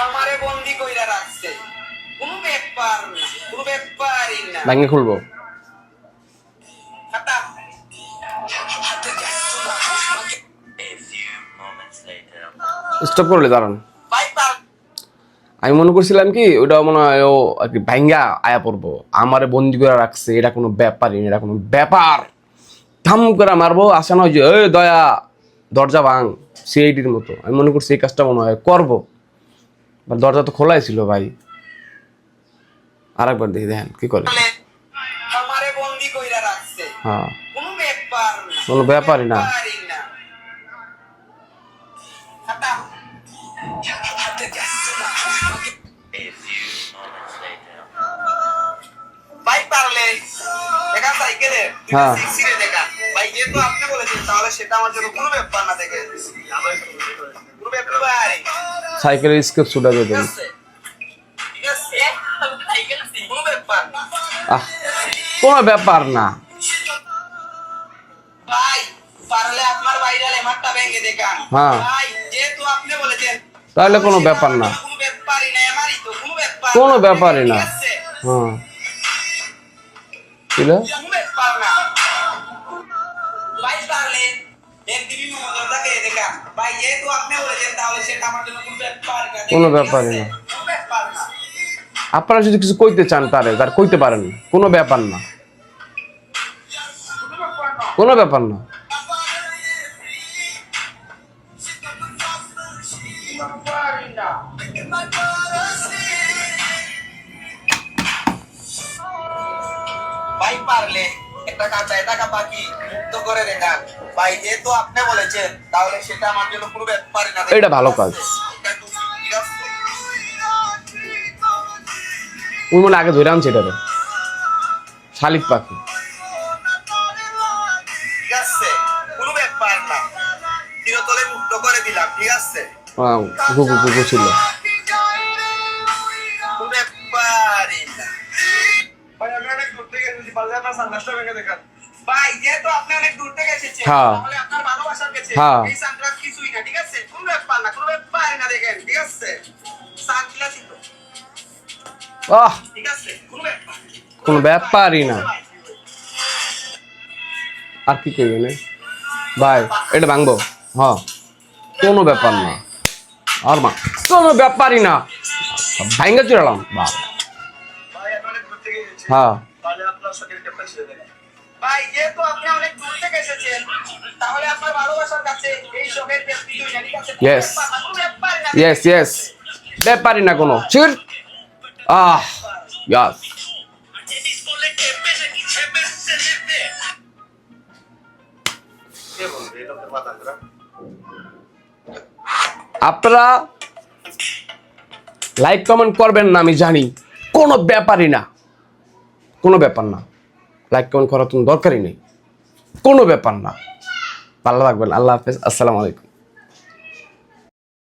আমারে বন্দি কইরা রাখছে, কোনো ব্যাপার না, কোনো ব্যাপারই না। ব্যাঙ্গে খুলবো। খাতা স্টপ করলে দাঁড়ান। ভাই পাল আমি মনে করছিলাম কি ওটা মনে হয় ও আর কি ভাঙ্গা আয়া পড়বো, আমারে বন্দি করে রাখছে, এটা কোনো ব্যাপারই না, এটা কোনো ব্যাপার। ধাম করে মারবো, আসে না ওই যে এই দয়া দরজা ভাঙ, সিআইডির মতো। আমি মনে করছি এই কাজটা মনে হয় করবো, দরজা তো খোলাই ছিল ভাই। আরেকবার দেখি দেখেন কি করে। আমারে বন্দি কইরা রাখছে, হ্যাঁ, কোনো ব্যাপার না, কোনো ব্যাপারই না। ব্যাপারই না। খাতা ভাই পারলে দেখা সাইকেলে হ্যাঁ। সিক্সিরে দেখা ভাই, যেহেতু আপনি বলেছেন তাহলে সেটা আমার জন্য কোনো ব্যাপার না, দেখে কোনো ব্যাপারই সাইকেলের স্কেপ ছুটা দিয়ে ঠিক দেন। আছে, ঠিক আছে, কোনো ব্যাপার না আহ, কোনো ব্যাপার না। ভাই, পারলে আপনার ভাইরাল এমারটা ভেঙে দেখান। হ্যাঁ। ভাই, যেহেতু আপনি বলেছেন তাহলে কোনো ব্যাপার না, কোনো ব্যাপারই না, এমারই তো কোনো ব্যাপার কোনো না, ব্যাপারই না। ঠিক আছে? হ্যাঁ, কিলো কোনো ব্যাপার না ভাই, পারলে এমটিভি মহোদয়টাকে দেখান। ভাই, যেহেতু আপনি বলেছেন তাহলে সেটা আমার জন্য কোনো ব্যাপার না, কোনো ঠিক ব্যাপারই আছে? না। কোনো ব্যাপার না আপনারা যদি কিছু কইতে চান তার কইতে পারেন, কোনো ব্যাপার না, কোনো ব্যাপার না। ভাই, পারলে একটা কাঁচায় টাকা বাকি মুক্ত করে দেখান। ভাই, যেহেতু আপনি বলেছেন তাহলে সেটা আমার জন্য কোনো ব্যাপারই না, এটা ভালো কাজ। এটা তো ঠিক আছে। ওই মনে আগে ধরে আনছে এটারে, শালিক পাখি। ঠিক আছে, কোনো ব্যাপার না, চিরতরে মুক্ত করে দিলাম, ঠিক আছে? গুগু গুগু ছিল। কোনো ব্যাপারই না ভাই, আমি অনেক দূর থেকে এসেছি, পারলে আপনার সানগ্লাসটা ভেঙে দেখান। ভাই, যেহেতু আপনি অনেক দূর থেকে এসেছেন হ্যাঁ। তাহলে আপনার ভালোবাসার কাছে হ্যাঁ। এই সানগ্লাস কিছুই না, ঠিক আছে? কোনো ব্যাপার না, কোনো ব্যাপারই না, দেখেন, ঠিক আছে? সানগ্লাসই তো, আহ, ঠিক আছে? কোনো ব্যাপার কোনো ব্যাপারই না। আর কি করবেন ভাই, এটা ভাঙবো। হ্যাঁ, কোনো ব্যাপার না। আর মা, কোনো ব্যাপারই না, ভাঙ্গা চুরালাম বা। ভাই, আমি অনেক দূর থেকে এসেছি, হ্যাঁ, তাহলে আপনার সাথে একটা ছেড়ে দেন। ভাই, যেহেতু আপনি অনেক দূর থেকে এসেছেন তাহলে আপনার ভালোবাসার কাছে এই শখের কিছুই না, ঠিক আছে? Yes. কোনো ব্যাপারই না, ইয়েস ইয়েস, ব্যাপারই না কোনো। চির আহ, ইয়াস। আপনারা লাইক কমেন্ট করবেন না আমি জানি, কোনো ব্যাপারই না, কোনো ব্যাপার না। লাইক কমেন্ট করার তো দরকারই নেই, কোনো ব্যাপার না। ভালো থাকবেন, আল্লাহ হাফেজ, আসসালামু আলাইকুম।